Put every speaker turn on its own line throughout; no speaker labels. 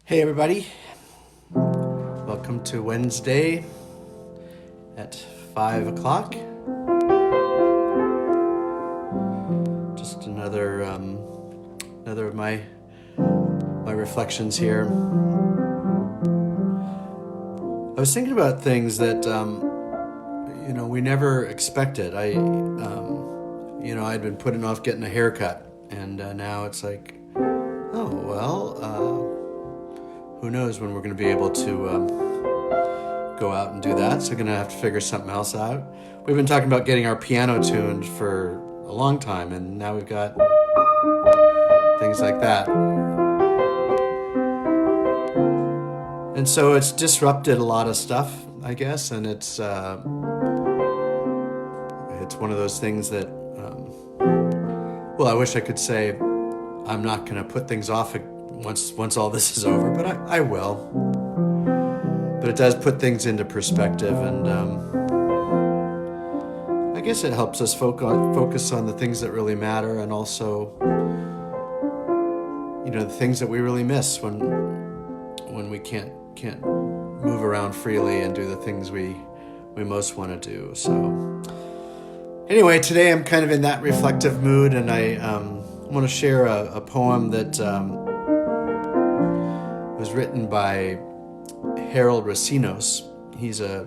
Hey everybody, welcome to Wednesday at 5 o'clock. Just another of my reflections here. I was thinking about things that we never expected. I'd been putting off getting a haircut, and now it's like, oh well. Who knows when we're going to be able to go out and do that, so we're going to have to figure something else out. We've been talking about getting our piano tuned for a long time, and now we've got things like that. And so it's disrupted a lot of stuff, I guess, and it's one of those things that, I wish I could say I'm not going to put things off once all this is over, but I will. But it does put things into perspective, and I guess it helps us focus on the things that really matter, and also, the things that we really miss when we can't move around freely and do the things we most want to do. So anyway, today I'm kind of in that reflective mood, and I want to share a poem that was written by Harold Racinos. He's a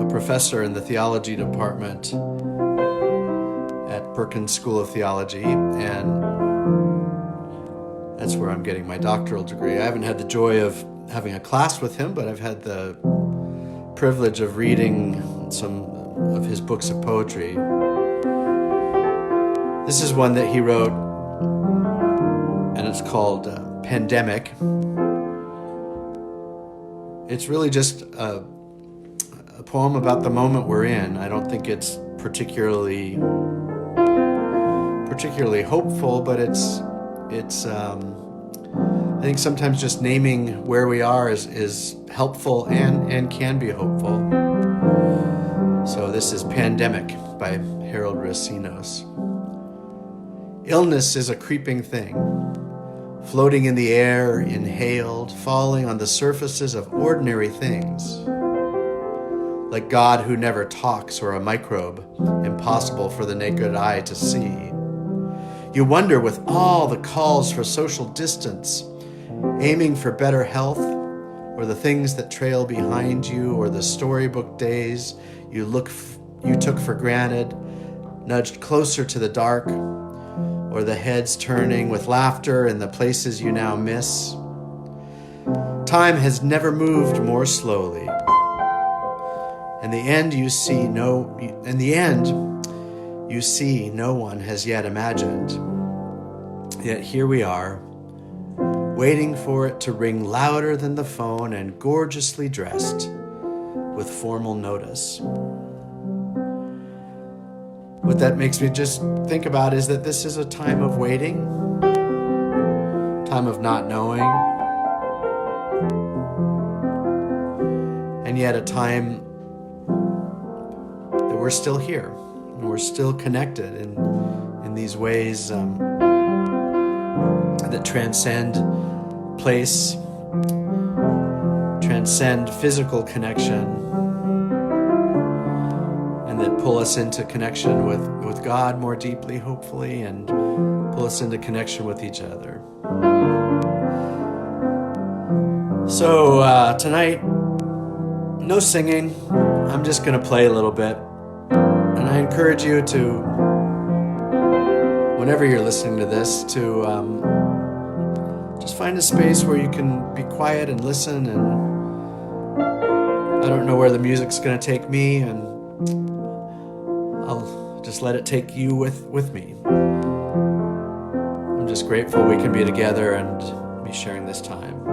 professor in the theology department at Perkins School of Theology, and that's where I'm getting my doctoral degree. I haven't had the joy of having a class with him, but I've had the privilege of reading some of his books of poetry. This is one that he wrote, and it's called Pandemic. It's really just a poem about the moment we're in. I don't think it's particularly hopeful, but it's I think sometimes just naming where we are is helpful and can be hopeful. So this is Pandemic by Harold Racinos. Illness is a creeping thing, floating in the air, inhaled, falling on the surfaces of ordinary things. Like God who never talks, or a microbe, impossible for the naked eye to see. You wonder, with all the calls for social distance, aiming for better health, or the things that trail behind you, or the storybook days you took for granted, nudged closer to the dark, or the heads turning with laughter in the places you now miss. Time has never moved more slowly. In the end, you see no one has yet imagined. Yet here we are, waiting for it to ring louder than the phone and gorgeously dressed with formal notice. What that makes me just think about is that this is a time of waiting, time of not knowing, and yet a time that we're still here, and we're still connected in these ways that transcend place, transcend physical connection, and that pull us into connection with God more deeply, hopefully, and pull us into connection with each other. So tonight, no singing. I'm just going to play a little bit. And I encourage you to, whenever you're listening to this, to just find a space where you can be quiet and listen. And I don't know where the music's going to take me, and I'll just let it take you with me. I'm just grateful we can be together and be sharing this time.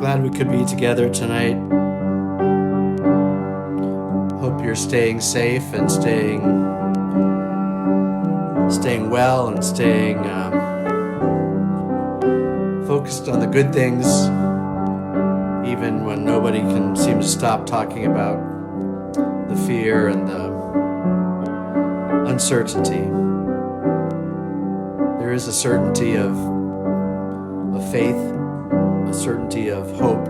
glad we could be together tonight. Hope you're staying safe and staying well and staying focused on the good things, even when nobody can seem to stop talking about the fear and the uncertainty. There is a certainty of faith, a certainty of hope,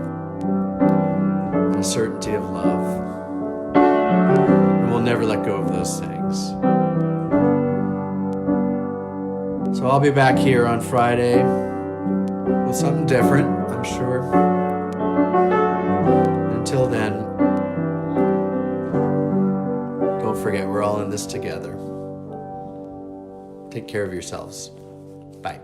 and a certainty of love. And we'll never let go of those things. So I'll be back here on Friday with something different, I'm sure. Until then, don't forget, we're all in this together. Take care of yourselves. Bye.